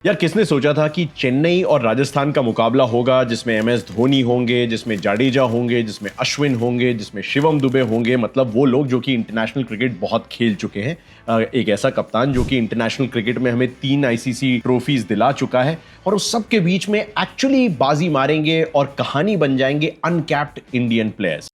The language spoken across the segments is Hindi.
यार किसने सोचा था कि चेन्नई और राजस्थान का मुकाबला होगा जिसमें एमएस धोनी होंगे, जिसमें जाडेजा होंगे, जिसमें अश्विन होंगे, जिसमें शिवम दुबे होंगे। मतलब वो लोग जो कि इंटरनेशनल क्रिकेट बहुत खेल चुके हैं। एक ऐसा कप्तान जो कि इंटरनेशनल क्रिकेट में हमें 3 आईसीसी ट्रॉफीज दिला चुका है और उस सब के बीच में एक्चुअली बाजी मारेंगे और कहानी बन जाएंगे अनकैप्ड इंडियन प्लेयर्स।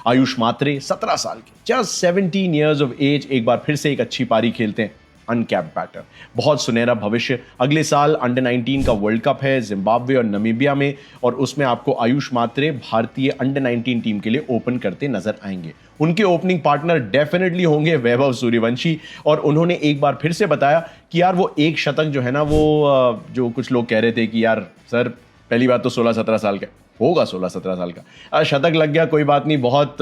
आयुष मात्रे 17 साल के, जस्ट 17 ईयर्स ऑफ एज, एक बार फिर से एक अच्छी पारी खेलते हैं। अनकैप्ड बैटर, बहुत सुनहरा भविष्य। अगले साल अंडर 19 का वर्ल्ड कप है जिम्बाब्वे और नमीबिया में, और उसमें आपको आयुष मात्रे भारतीय अंडर 19 टीम के लिए ओपन करते नजर आएंगे। उनके ओपनिंग पार्टनर डेफिनेटली होंगे वैभव सूर्यवंशी, और उन्होंने एक बार फिर से बताया कि यार वो एक शतक जो है ना, वो जो कुछ लोग कह रहे थे कि यार सर पहली बात तो 16-17 साल का होगा, 16-17 साल का शतक लग गया, कोई बात नहीं, बहुत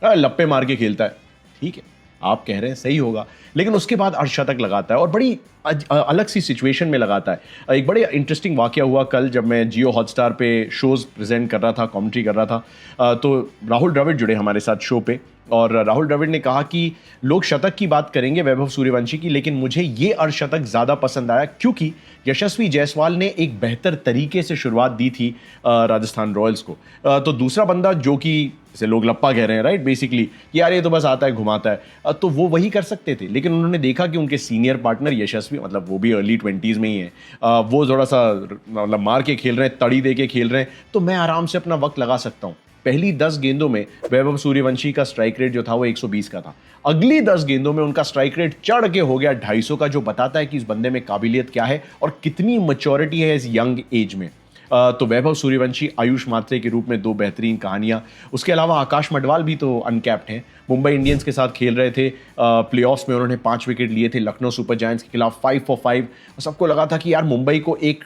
लप्पे मार के खेलता है। ठीक है, आप कह रहे हैं सही होगा, लेकिन उसके बाद अर्धशतक लगाता है और बड़ी अलग सी सिचुएशन में लगाता है। एक बड़े इंटरेस्टिंग वाकया हुआ कल जब मैं जियो हॉटस्टार पे शोज प्रेजेंट कर रहा था, कमेंट्री कर रहा था, तो राहुल द्रविड़ जुड़े हमारे साथ शो पे, और राहुल द्रविड़ ने कहा कि लोग शतक की बात करेंगे वैभव सूर्यवंशी की, लेकिन मुझे ये अर्धशतक ज़्यादा पसंद आया क्योंकि यशस्वी जायसवाल ने एक बेहतर तरीके से शुरुआत दी थी राजस्थान रॉयल्स को। तो दूसरा बंदा जो कि जैसे लोग लप्पा कह रहे हैं, राइट, बेसिकली कि यार ये तो बस आता है घुमाता है, तो वो वही कर सकते थे, लेकिन उन्होंने देखा कि उनके सीनियर पार्टनर यशस्वी, मतलब वो भी अर्ली 20s में ही है, वो थोड़ा सा मतलब मार के खेल रहे हैं, तड़ी दे के खेल रहे हैं, तो मैं आराम से अपना वक्त लगा सकता हूँ। पहली 10 गेंदों में वैभव सूर्यवंशी का स्ट्राइक रेट जो था वो 120 का था। अगली 10 गेंदों में उनका स्ट्राइक रेट चढ़ के हो गया 250 का, जो बताता है कि इस बंदे में काबिलियत क्या है और कितनी मैच्योरिटी है इस यंग एज में। तो वैभव सूर्यवंशी, आयुष मात्रे के रूप में दो बेहतरीन कहानियां। उसके अलावा आकाश मडवाल भी तो अनकैप्ड हैं, मुंबई इंडियंस के साथ खेल रहे थे, प्लेऑफ्स में उन्होंने 5 विकेट लिए थे लखनऊ सुपर जायंट्स के खिलाफ 5 for 5। सबको लगा था कि यार मुंबई को एक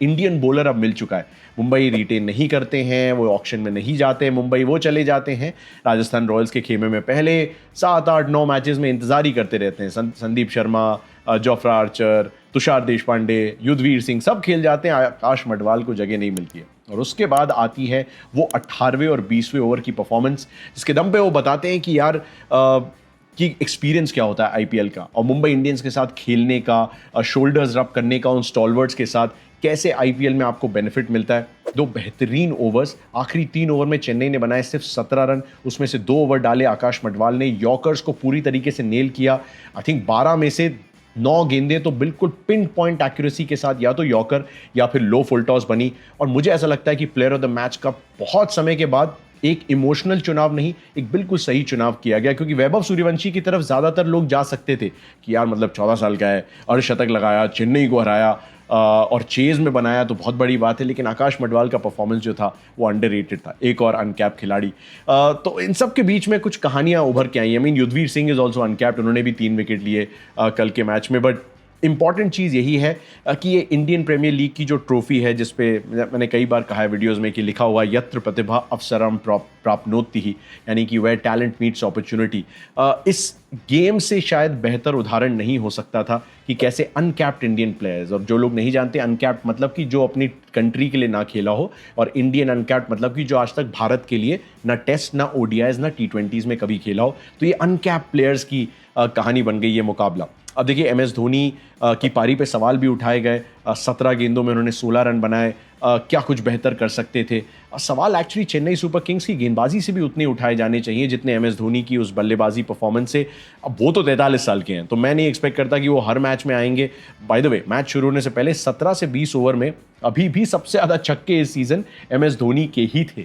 इंडियन बॉलर अब मिल चुका है। मुंबई रिटेन नहीं करते हैं, वो ऑक्शन में नहीं जाते मुंबई, वो चले जाते हैं राजस्थान रॉयल्स के खेमे में। पहले 7-8-9 मैचेस में इंतजार ही करते रहते हैं। संदीप शर्मा, जोफ्रा आर्चर, तुषार देशपांडे, युद्धवीर सिंह सब खेल जाते हैं, आकाश मडवाल को जगह नहीं मिलती है। और उसके बाद आती है वो 18वें और 20वें ओवर की परफॉर्मेंस, जिसके दम पे वो बताते हैं कि यार कि एक्सपीरियंस क्या होता है आईपीएल का, और मुंबई इंडियंस के साथ खेलने का, शोल्डर्स रब करने का उन स्टॉलवर्ड्स के साथ, कैसे आईपीएल में आपको बेनिफिट मिलता है। दो बेहतरीन ओवर्स, आखिरी 3 ओवर में चेन्नई ने बनाए सिर्फ 17 रन, उसमें से 2 ओवर डाले आकाश मडवाल ने। यॉर्कर्स को पूरी तरीके से नेल किया। आई थिंक 12 में से 9 गेंदें तो बिल्कुल पिन पॉइंट एक्यूरेसी के साथ या तो यॉर्कर या फिर लो फुल टॉस बनी। और मुझे ऐसा लगता है कि प्लेयर ऑफ द मैच का बहुत समय के बाद एक इमोशनल चुनाव नहीं, एक बिल्कुल सही चुनाव किया गया, क्योंकि वैभव सूर्यवंशी की तरफ ज्यादातर लोग जा सकते थे कि यार मतलब 14 साल का है, अर्धशतक लगाया, चेन्नई को हराया और चेज में बनाया, तो बहुत बड़ी बात है। लेकिन आकाश मडवाल का परफॉर्मेंस जो था वो अंडररेटेड था, एक और अनकैप खिलाड़ी। तो इन सब के बीच में कुछ कहानियां उभर के आई। I mean Yudhvir Singh is also uncapped, उन्होंने भी 3 विकेट लिए कल के मैच में। बट इंपॉर्टेंट चीज़ यही है कि ये इंडियन प्रीमियर लीग की जो ट्रॉफी है, जिस पे मैंने कई बार कहा है वीडियोस में कि लिखा हुआ यत्र प्रतिभा अवसरम प्राप्नोति ही, यानी कि वह टैलेंट मीट्स अपॉर्चुनिटी। इस गेम से शायद बेहतर उदाहरण नहीं हो सकता था कि कैसे अनकैप्ड इंडियन प्लेयर्स, और जो लोग नहीं जानते अनकैप्ड मतलब कि जो अपनी कंट्री के लिए ना खेला हो, और इंडियन अनकैप्ड मतलब कि जो आज तक भारत के लिए ना टेस्ट, ना ओडीआईज, ना T20s में कभी खेला हो। तो ये अनकैप्ड प्लेयर्स की कहानी बन गई ये मुकाबला। अब देखिए एमएस धोनी की पारी पे सवाल भी उठाए गए। 17 गेंदों में उन्होंने 16 रन बनाए, क्या कुछ बेहतर कर सकते थे। सवाल एक्चुअली चेन्नई सुपर किंग्स की गेंदबाजी से भी उतने उठाए जाने चाहिए जितने एमएस धोनी की उस बल्लेबाजी परफॉर्मेंस से। अब वो तो 43 साल के हैं, तो मैं नहीं एक्सपेक्ट करता कि वो हर मैच में आएंगे। बाय द वे, मैच शुरू होने से पहले 17 से 20 ओवर में अभी भी सबसे ज़्यादा छक्के इस सीजन एमएस धोनी के ही थे।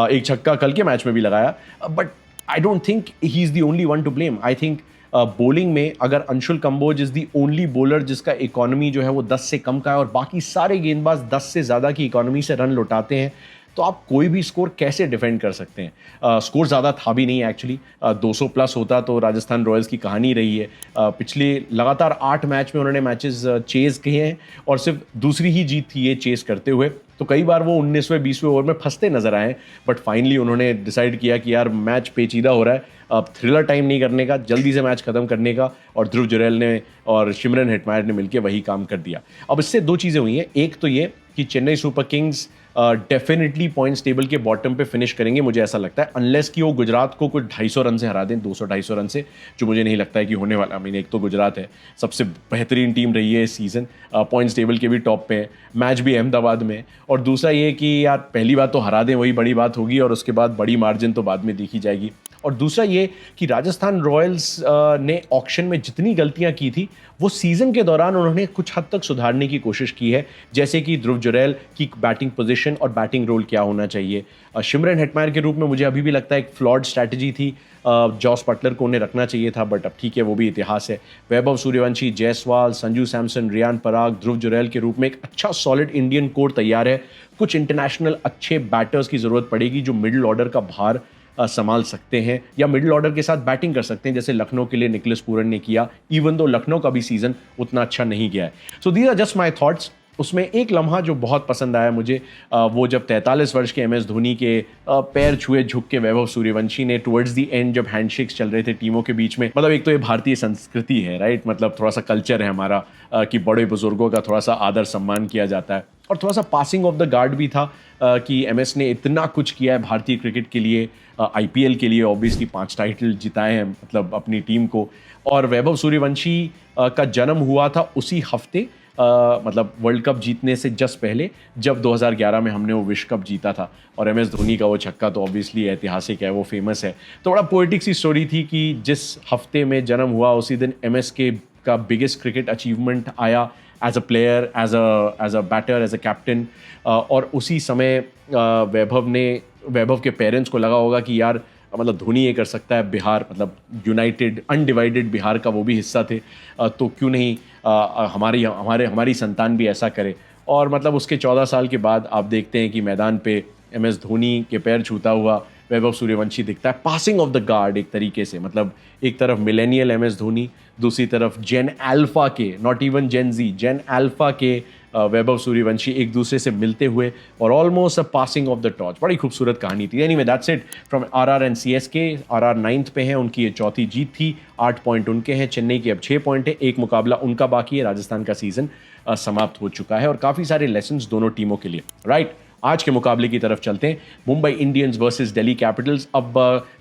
एक छक्का कल के मैच में भी लगाया, but I don't think he is the only one to blame. I think bowling में अगर Anshul Kamboj is the only bowler जिसका इकोनॉमी जो है वो 10 से कम का है, और बाकी सारे गेंदबाज 10 से ज़्यादा की इकोनॉमी से रन लौटाते हैं, तो आप कोई भी स्कोर कैसे डिफेंड कर सकते हैं। स्कोर ज़्यादा था भी नहीं एक्चुअली, 200 प्लस होता तो राजस्थान रॉयल्स की कहानी रही है। पिछले लगातार 8 मैच में उन्होंने मैचेस चेज़ किए हैं, और सिर्फ दूसरी ही जीत थी ये चेज़ करते हुए। तो कई बार वो 19वें 20वें ओवर में फंसते नजर आए, बट फाइनली उन्होंने डिसाइड किया कि यार मैच पेचीदा हो रहा है, अब थ्रिलर टाइम नहीं करने का, जल्दी से मैच खत्म करने का, और ध्रुव जुरैल ने और शिमरन हेटमायर ने मिलकर वही काम कर दिया। अब इससे 2 चीज़ें हुई हैं। एक तो ये कि Chennai super Kings definitely points table के बॉटम पे फिनिश करेंगे, मुझे ऐसा लगता है, अनलेस कि वो गुजरात को कुछ 250 रन से हरा दें, 200-250 रन से, जो मुझे नहीं लगता है कि होने वाला। एक तो गुजरात है, सबसे बेहतरीन टीम रही है इस सीज़न, पॉइंट्स टेबल के भी टॉप पे है, मैच भी अहमदाबाद में, और दूसरा ये कि यार पहली बात तो हरा दें, वही बड़ी बात होगी, और उसके बाद बड़ी मार्जिन तो बाद में देखी जाएगी। और दूसरा ये कि राजस्थान रॉयल्स ने ऑक्शन में जितनी गलतियां की थी वो सीजन के दौरान उन्होंने कुछ हद तक सुधारने की कोशिश की है, जैसे कि ध्रुव जुरैल की बैटिंग पोजीशन और बैटिंग रोल क्या होना चाहिए। शिमरन हेटमायर के रूप में मुझे अभी भी लगता है एक फ्लॉड स्ट्रैटेजी थी, जॉस बटलर को उन्हें रखना चाहिए था, बट अब ठीक है, वो भी इतिहास है। वैभव सूर्यवंशी, जायसवाल, संजू सैमसन, रियान पराग, ध्रुव जुरैल के रूप में एक अच्छा सॉलिड इंडियन कोर तैयार है। कुछ इंटरनेशनल अच्छे बैटर्स की ज़रूरत पड़ेगी जो मिडिल ऑर्डर का भार संभाल सकते हैं या मिडिल ऑर्डर के साथ बैटिंग कर सकते हैं, जैसे लखनऊ के लिए निकलस पूरन ने किया, इवन दो लखनऊ का भी सीजन उतना अच्छा नहीं गया है। So these are just my thoughts. उसमें एक लम्हा जो बहुत पसंद आया मुझे, वो जब 43 वर्ष के MS धोनी के पैर छुए झुक के वैभव सूर्यवंशी ने टुवर्ड्स द एंड जब हैंडशेक्स चल रहे थे टीमों के बीच में, मतलब एक तो ये भारतीय संस्कृति है, राइट, मतलब थोड़ा सा कल्चर है हमारा कि बड़े बुजुर्गों का थोड़ा सा आदर सम्मान किया जाता है, और थोड़ा सा पासिंग ऑफ द गार्ड भी था कि MS ने इतना कुछ किया है भारतीय क्रिकेट के लिए, IPL के लिए ऑब्वियसली 5 टाइटल जिताए हैं मतलब अपनी टीम को, और वैभव सूर्यवंशी का जन्म हुआ था उसी हफ्ते, मतलब वर्ल्ड कप जीतने से जस्ट पहले, जब 2011 में हमने वो विश्व कप जीता था, और MS धोनी का वो छक्का तो ऑब्वियसली ऐतिहासिक है, वो फेमस है। तो बड़ा पोएटिक सी स्टोरी थी कि जिस हफ्ते में जन्म हुआ उसी दिन MS के का बिगेस्ट क्रिकेट अचीवमेंट आया as a player, as a batter, as a captain, और उसी समय वैभव के पेरेंट्स को लगा होगा कि यार मतलब धोनी ये कर सकता है, बिहार मतलब यूनाइटेड अनडिवाइडेड बिहार का वो भी हिस्सा थे, तो क्यों नहीं हमारी संतान भी ऐसा करे। और मतलब उसके 14 साल के बाद आप देखते हैं कि मैदान पे MS धोनी के पैर छूता हुआ वैभव सूर्यवंशी दिखता है, पासिंग ऑफ द गार्ड एक तरीके से, मतलब एक तरफ मिलेनियल MS धोनी, दूसरी तरफ जेन अल्फा के, not even gen Z, gen alpha के वैभव सूर्यवंशी एक दूसरे से मिलते हुए, और almost a passing off the torch. बड़ी खूबसूरत कहानी थी। Anyway that's it from RR and CSK। RR 9th पे है, उनकी ये चौथी जीत थी, 8 पॉइंट उनके हैं, चेन्नई के अब 6 पॉइंट है, एक मुकाबला उनका बाकी है, राजस्थान का सीजन समाप्त हो चुका है, और काफ़ी सारे लेसन्स दोनों टीमों के लिए, राइट। आज के मुकाबले की तरफ चलते हैं, Mumbai Indians versus Delhi Capitals. अब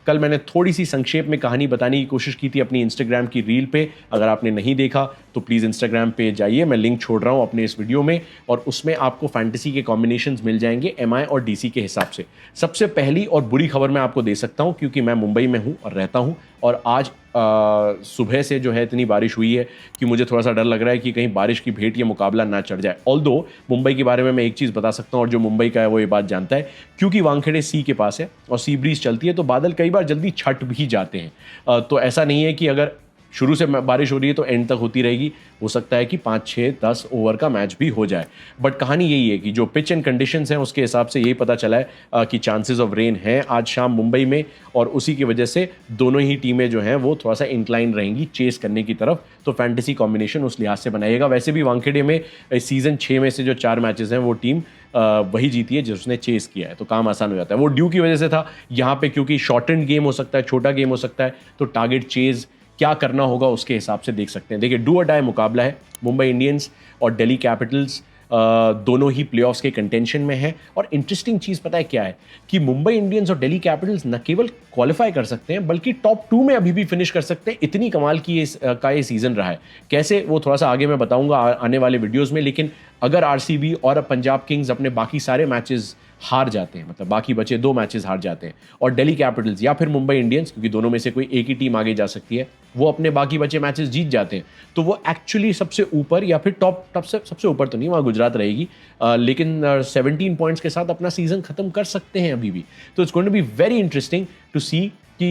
कल मैंने थोड़ी सी संक्षेप में कहानी बताने की कोशिश की थी अपनी इंस्टाग्राम की रील पे, अगर आपने नहीं देखा तो प्लीज़ इंस्टाग्राम पे जाइए, मैं लिंक छोड़ रहा हूँ अपने इस वीडियो में, और उसमें आपको फैंटेसी के कॉम्बिनेशंस मिल जाएंगे MI और DC के हिसाब से। सबसे पहली और बुरी खबर मैं आपको दे सकता हूँ, क्योंकि मैं मुंबई में हूँ और रहता हूँ, और आज सुबह से जो है इतनी बारिश हुई है कि मुझे थोड़ा सा डर लग रहा है कि कहीं बारिश की भेंट ये मुकाबला ना चढ़ जाए। ऑल्दो मुंबई के बारे में मैं एक चीज़ बता सकता हूँ, और जो मुंबई का है वो ये बात जानता है, क्योंकि वानखेड़े सी के पास है और सी ब्रीज चलती है, तो बादल कई बार जल्दी छट भी जाते हैं। तो ऐसा नहीं है कि अगर शुरू से बारिश हो रही है तो एंड तक होती रहेगी, हो सकता है कि 5, 6, 10 ओवर का मैच भी हो जाए। बट कहानी यही है कि जो पिच एंड कंडीशंस हैं उसके हिसाब से यही पता चला है कि चांसेस ऑफ रेन हैं आज शाम मुंबई में, और उसी की वजह से दोनों ही टीमें जो हैं वो थोड़ा सा इंक्लाइन रहेंगी चेस करने की तरफ, तो फैंटेसी कॉम्बिनेशन उस लिहाज से बनाइएगा। वैसे भी वानखेड़े में सीजन 6 में से जो 4 मैचेस हैं वो टीम वही जीती है जिसने चेस किया है, तो काम आसान हो जाता है। वो ड्यू की वजह से था, यहाँ पे क्योंकि शॉर्टेंड गेम हो सकता है, छोटा गेम हो सकता है, तो टारगेट चेज क्या करना होगा उसके हिसाब से देख सकते हैं। देखिए, डू और डाई मुकाबला है, मुंबई इंडियंस और दिल्ली कैपिटल्स दोनों ही प्लेऑफ्स के कंटेंशन में है, और इंटरेस्टिंग चीज़ पता है क्या है कि मुंबई इंडियंस और दिल्ली कैपिटल्स न केवल क्वालिफाई कर सकते हैं बल्कि टॉप 2 में अभी भी फिनिश कर सकते हैं। इतनी कमाल की ये सीज़न रहा है, कैसे वो थोड़ा सा आगे मैं बताऊंगा आने वाले वीडियोज़ में। लेकिन अगर RCB और पंजाब किंग्स अपने बाकी सारे मैचेस हार जाते हैं, मतलब बाकी बचे 2 मैचेस हार जाते हैं, और दिल्ली कैपिटल्स या फिर मुंबई इंडियंस, क्योंकि दोनों में से कोई एक ही टीम आगे जा सकती है, वो अपने बाकी बचे मैचेस जीत जाते हैं, तो वो एक्चुअली सबसे ऊपर या फिर टॉप सबसे ऊपर तो नहीं, वहाँ गुजरात रहेगी, लेकिन 17 पॉइंट्स के साथ अपना सीजन खत्म कर सकते हैं अभी भी। तो it's going to be very interesting to see कि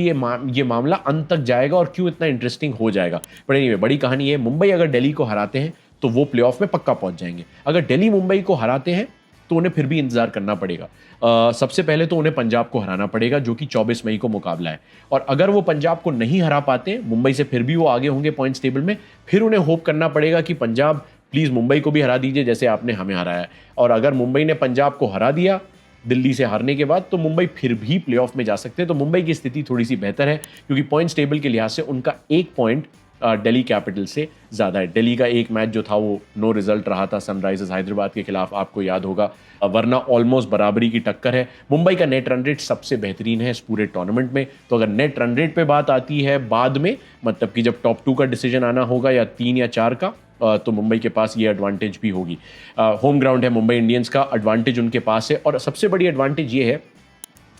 ये मामला अंत तक जाएगा और क्यों इतना इंटरेस्टिंग हो जाएगा। बट एनीवे, बड़ी कहानी है, मुंबई अगर दिल्ली को हराते हैं तो वो प्लेऑफ में पक्का पहुंच जाएंगे। अगर दिल्ली मुंबई को हराते हैं तो उन्हें फिर भी इंतजार करना पड़ेगा। सबसे पहले तो उन्हें पंजाब को हराना पड़ेगा, जो कि 24 मई को मुकाबला है, और अगर वो पंजाब को नहीं हरा पाते, मुंबई से फिर भी वो आगे होंगे पॉइंट्स टेबल में, फिर उन्हें होप करना पड़ेगा कि पंजाब प्लीज़ मुंबई को भी हरा दीजिए जैसे आपने हमें हराया है। और अगर मुंबई ने पंजाब को हरा दिया दिल्ली से हारने के बाद, तो मुंबई फिर भी प्लेऑफ में जा सकते हैं। तो मुंबई की स्थिति थोड़ी सी बेहतर है, क्योंकि पॉइंट्स टेबल के लिहाज से उनका 1 पॉइंट दिल्ली कैपिटल से ज़्यादा है। दिल्ली का एक मैच जो था वो नो रिजल्ट रहा था सनराइजर्स हैदराबाद के खिलाफ, आपको याद होगा, वरना ऑलमोस्ट बराबरी की टक्कर है। मुंबई का नेट रन रेट सबसे बेहतरीन है इस पूरे टूर्नामेंट में। तो अगर नेट रन रेट पे बात आती है बाद में, मतलब कि जब टॉप 2 का डिसीजन आना होगा या 3 या 4 का, तो मुंबई के पास ये एडवांटेज भी होगी। होम ग्राउंड है मुंबई इंडियंस का, एडवांटेज उनके पास है। और सबसे बड़ी एडवांटेज ये है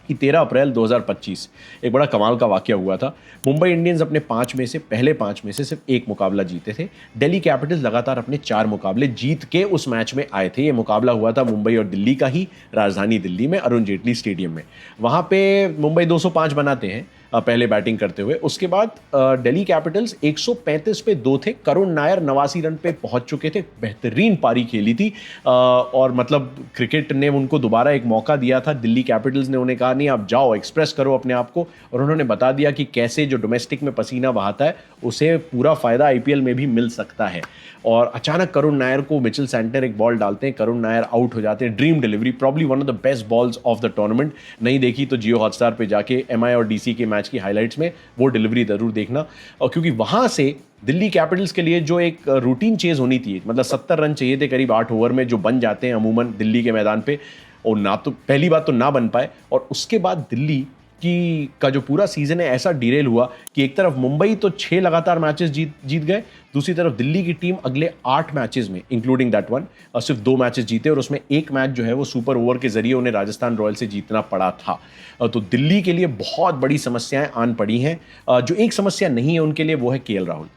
कि 13 अप्रैल 2025 एक बड़ा कमाल का वाकया हुआ था। मुंबई इंडियंस अपने पहले 5 में से सिर्फ एक मुकाबला जीते थे। दिल्ली कैपिटल्स लगातार अपने 4 मुकाबले जीत के उस मैच में आए थे। ये मुकाबला हुआ था मुंबई और दिल्ली का ही, राजधानी दिल्ली में, अरुण जेटली स्टेडियम में। वहाँ पे मुंबई 205 बनाते हैं पहले बैटिंग करते हुए। उसके बाद दिल्ली कैपिटल्स 135 पे 2 थे। करुण नायर 89 रन पे पहुंच चुके थे। बेहतरीन पारी खेली थी और मतलब क्रिकेट ने उनको दोबारा एक मौका दिया था। दिल्ली कैपिटल्स ने उन्हें कहा नहीं, आप जाओ, एक्सप्रेस करो अपने आप को, और उन्होंने बता दिया कि कैसे जो डोमेस्टिक में पसीना बहाता है उसे पूरा फायदा आईपीएल में भी मिल सकता है। और अचानक करुण नायर को मिचेल सैंटनर एक बॉल डालते हैं, करुण नायर आउट हो जाते हैं। Dream delivery, probably one of the best balls of the tournament. नहीं देखी तो जियो हॉटस्टार पे जाके एमआई और डीसी के मैच की हाइलाइट्स में वो डिलीवरी जरूर देखना। और क्योंकि वहां से दिल्ली कैपिटल्स के लिए जो एक रूटीन चेज होनी थी, मतलब 70 रन चाहिए थे करीब 8 ओवर में, जो बन जाते हैं अमूमन दिल्ली के मैदान पे, और ना तो पहली बात तो ना बन पाए, और उसके बाद दिल्ली की का जो पूरा सीजन है ऐसा डिरेल हुआ कि एक तरफ मुंबई तो 6 लगातार मैचेस जीत गए, दूसरी तरफ दिल्ली की टीम अगले 8 मैचेस में इंक्लूडिंग दैट वन सिर्फ 2 मैचेस जीते, और उसमें एक मैच जो है वो सुपर ओवर के जरिए उन्हें राजस्थान रॉयल से जीतना पड़ा था। तो दिल्ली के लिए बहुत बड़ी समस्याएं आन पड़ी हैं। जो एक समस्या नहीं है उनके लिए वो है केएल राहुल।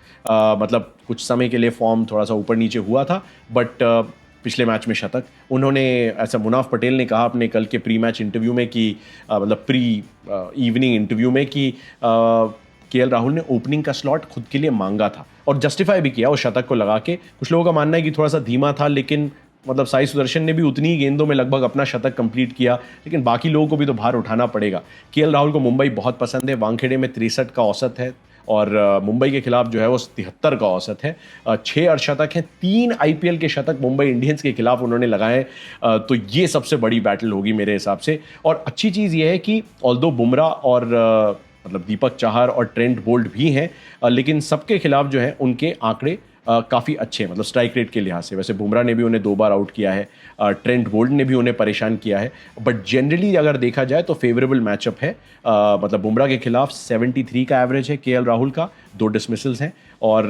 मतलब कुछ समय के लिए फॉर्म थोड़ा सा ऊपर नीचे हुआ था, बट पिछले मैच में शतक उन्होंने, ऐसा मुनाफ पटेल ने कहा अपने कल के प्री मैच इंटरव्यू में कि मतलब प्री इवनिंग इंटरव्यू में कि केएल राहुल ने ओपनिंग का स्लॉट खुद के लिए मांगा था और जस्टिफाई भी किया उस शतक को लगा के। कुछ लोगों का मानना है कि थोड़ा सा धीमा था, लेकिन मतलब साई सुदर्शन ने भी उतनी ही गेंदों में लगभग अपना शतक कंप्लीट किया, लेकिन बाकी लोगों को भी तो भार उठाना पड़ेगा। केएल राहुल को मुंबई बहुत पसंद है। वानखेड़े में 63 का औसत है और मुंबई के खिलाफ जो है वो 73 का औसत है। 6 अर्धशतक हैं, 3 आईपीएल के शतक मुंबई इंडियंस के खिलाफ उन्होंने लगाए। तो ये सबसे बड़ी बैटल होगी मेरे हिसाब से। और अच्छी चीज़ ये है कि ऑल्दो बुमराह और मतलब दीपक चाहर और ट्रेंट बोल्ट भी हैं, लेकिन सबके खिलाफ जो है उनके आंकड़े काफ़ी अच्छे हैं, मतलब स्ट्राइक रेट के लिहाज से। वैसे बुमराह ने भी उन्हें 2 बार आउट किया है, ट्रेंट बोल्ट ने भी उन्हें परेशान किया है, बट जनरली अगर देखा जाए तो फेवरेबल मैचअप है। मतलब बुमराह के खिलाफ 73 का एवरेज है केएल राहुल का, 2 डिसमिसल्स हैं, और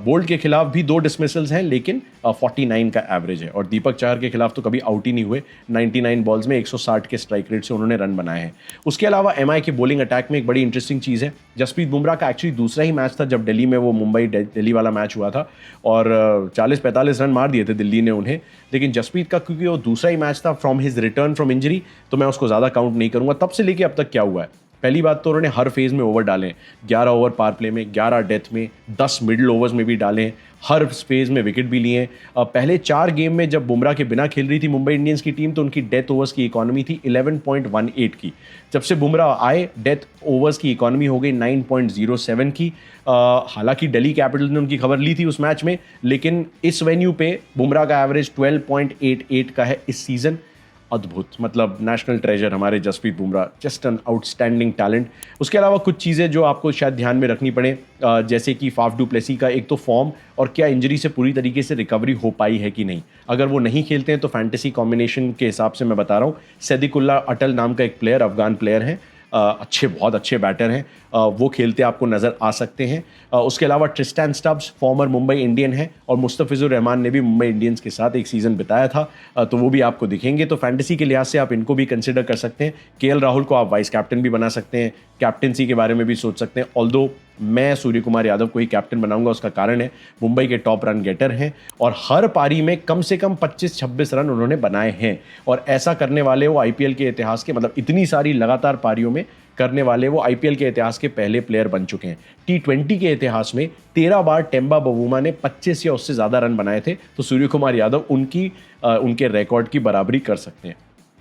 बोल्ट के खिलाफ भी 2 डिसमिसल्स हैं, लेकिन 49 का एवरेज है। और दीपक चाहर के खिलाफ तो कभी आउट ही नहीं हुए, 99 बॉल्स में 160 के स्ट्राइक रेट से उन्होंने रन बनाए हैं। उसके अलावा एमआई के बॉलिंग अटैक में एक बड़ी इंटरेस्टिंग चीज़ है, जसप्रीत बुमराह का एक्चुअली दूसरा ही मैच था जब दिल्ली में वो मुंबई दिल्ली वाला मैच हुआ था, और 40-45 रन मार दिए थे दिल्ली ने उन्हें। लेकिन जसप्रीत का क्योंकि वो दूसरा ही मैच था from his return from injury, तो मैं उसको ज़्यादा काउंट नहीं करूँगा। तब से लेके अब तक क्या हुआ है, पहली बात तो उन्होंने हर फेज में ओवर डाले, 11 ओवर पावर प्ले में, 11 डेथ में, 10 मिडिल ओवर्स में भी डाले, हर फेज में विकेट भी लिए। पहले 4 गेम में जब बुमराह के बिना खेल रही थी मुंबई इंडियंस की टीम, तो उनकी डेथ ओवर्स की इकोनॉमी थी 11.18 की। जब से बुमराह आए, डेथ ओवर्स की इकोनॉमी हो गई 9.07 की। हालांकि दिल्ली कैपिटल ने उनकी खबर ली थी उस मैच में, लेकिन इस वेन्यू पे बुमराह का एवरेज 12.88 का है इस सीजन। अद्भुत, मतलब नेशनल ट्रेजर हमारे Jasprit Bumrah, just an outstanding talent. उसके अलावा कुछ चीज़ें जो आपको शायद ध्यान में रखनी पड़े, जैसे कि फाफ डू प्लेसी का एक तो फॉर्म, और क्या इंजरी से पूरी तरीके से रिकवरी हो पाई है कि नहीं। अगर वो नहीं खेलते हैं तो फैंटेसी कॉम्बिनेशन के हिसाब से मैं बता रहा हूँ, सदिकुल्ला अटल नाम का एक प्लेयर, अफगान प्लेयर है, बहुत अच्छे बैटर हैं, वो खेलते आपको नज़र आ सकते हैं। उसके अलावा ट्रिस्टैन स्टब्स फॉर्मर मुंबई इंडियन है, और मुस्तफिजुर रहमान ने भी मुंबई इंडियंस के साथ एक सीज़न बिताया था, तो वो भी आपको दिखेंगे। तो फैंटेसी के लिहाज से आप इनको भी कंसिडर कर सकते हैं। केएल राहुल को आप वाइस कैप्टन भी बना सकते हैं, कैप्टनसी के बारे में भी सोच सकते हैं। ऑल्दो मैं सूर्य कुमार यादव को ही कैप्टन बनाऊंगा, उसका कारण है मुंबई के टॉप रन गेटर हैं और हर पारी में कम से कम 25-26 रन उन्होंने बनाए हैं, और ऐसा करने वाले वो आईपीएल के इतिहास के, मतलब इतनी सारी लगातार पारियों में करने वाले वो आईपीएल के इतिहास के पहले प्लेयर बन चुके हैं। T20 के इतिहास में 13 बार टेम्बा बवूमा ने 25 या उससे ज़्यादा रन बनाए थे, तो सूर्य कुमार यादव उनके रिकॉर्ड की बराबरी कर सकते हैं।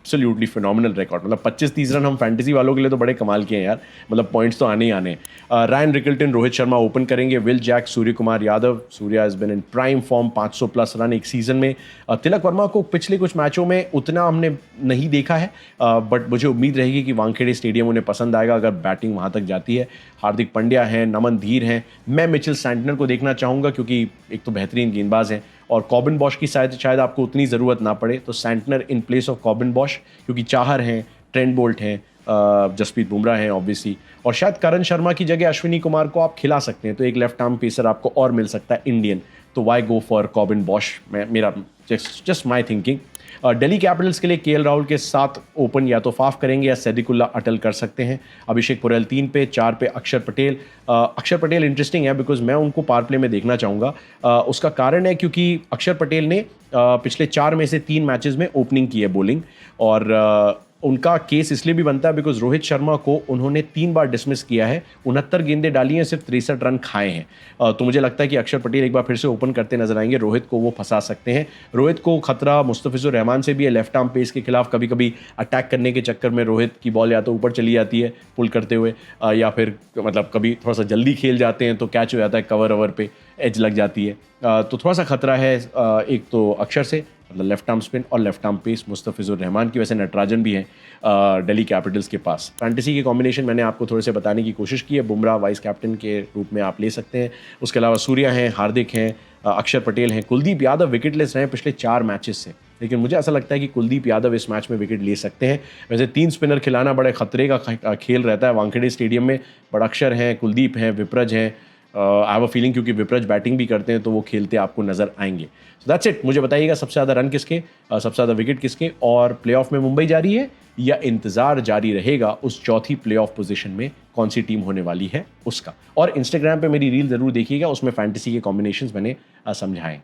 एब्सोल्युटली फिनोमिनल रिकॉर्ड, मतलब 25-30 रन हम फैंटेसी वालों के लिए तो बड़े कमाल के हैं यार, मतलब पॉइंट्स तो आने ही आने हैं। Ryan Rickelton, Rohit Sharma open करेंगे, Will Jack, Surya Kumar Yadav, Surya has been in prime form, 500 plus run एक सीजन में। तिलक वर्मा को पिछले कुछ मैचों में उतना हमने नहीं देखा है, बट मुझे उम्मीद रहेगी कि वानखेड़े स्टेडियम उन्हें पसंद आएगा अगर बैटिंग वहाँ तक जाती है। हार्दिक पांड्या हैं, नमन धीर हैं, मैं मिचेल सैंटनर को देखना चाहूँगा क्योंकि एक तो बेहतरीन गेंदबाज हैं, और कॉबिन बॉश की शायद आपको उतनी ज़रूरत ना पड़े, तो Santner in place of Corbin Bosch, क्योंकि चाहर हैं, ट्रेंट बोल्ट हैं, जसप्रीत बुमराह हैं ऑब्वियसली, और शायद करण शर्मा की जगह अश्विनी कुमार को आप खिला सकते हैं, तो एक लेफ्ट आर्म पेसर आपको और मिल सकता है इंडियन, तो why go for Corbin Bosch, मेरा just my thinking. Delhi Capitals के लिए केएल राहुल के साथ ओपन या तो फाफ करेंगे या सैदिकुल्ला अटल कर सकते हैं। अभिषेक पुरेल 3 पे, 4 पे अक्षर पटेल। अक्षर पटेल इंटरेस्टिंग है बिकॉज मैं उनको पावर प्ले में देखना चाहूँगा। उसका कारण है क्योंकि अक्षर पटेल ने पिछले 4 में से 3 मैचेस में ओपनिंग की है बॉलिंग, और उनका केस इसलिए भी बनता है बिकॉज रोहित शर्मा को उन्होंने 3 बार डिसमिस किया है, 69 गेंदें डाली हैं, सिर्फ 63 रन खाए हैं। तो मुझे लगता है कि अक्षर पटेल एक बार फिर से ओपन करते नजर आएंगे, रोहित को वो फंसा सकते हैं। रोहित को खतरा मुस्तफिजुर रहमान से भी है, लेफ्ट आर्म पेस के खिलाफ कभी कभी अटैक करने के चक्कर में रोहित की बॉल या तो ऊपर चली जाती है पुल करते हुए, या फिर मतलब कभी थोड़ा सा जल्दी खेल जाते हैं तो कैच हो जाता है, कवर ओवर पे एज लग जाती है, तो थोड़ा सा खतरा है एक तो अक्षर से, मतलब लेफ्ट आर्म स्पिन और left arm pace Mustafizur Rahman की। वैसे नटराजन भी हैं दिल्ली कैपिटल्स के पास। फैंटेसी के कॉम्बिनेशन मैंने आपको थोड़े से बताने की कोशिश की है, बुमराह वाइस कैप्टन के रूप में आप ले सकते हैं, उसके अलावा सूर्या हैं, हार्दिक हैं, अक्षर पटेल हैं, कुलदीप यादव विकेटलेस रहे पिछले 4 मैचेस से, लेकिन मुझे ऐसा लगता है कि कुलदीप यादव इस मैच में विकेट ले सकते हैं। वैसे 3 स्पिनर खिलाना बड़े खतरे का खेल रहता है वानखेड़े स्टेडियम में, बट अक्षर हैं, कुलदीप हैं, विप्रज हैं, आई हैव अ फीलिंग क्योंकि विप्रज बैटिंग भी करते हैं तो वो खेलते आपको नजर आएंगे। So that's it. मुझे बताइएगा सबसे ज़्यादा रन किसके, सबसे ज़्यादा विकेट किसके, और प्लेऑफ में मुंबई जारी है या इंतजार जारी रहेगा उस चौथी प्लेऑफ पोजीशन में कौन सी टीम होने वाली है उसका। और इंस्टाग्राम पे मेरी रील ज़रूर देखिएगा, उसमें फैंटेसी के कॉम्बिनेशंस मैंने समझाएं।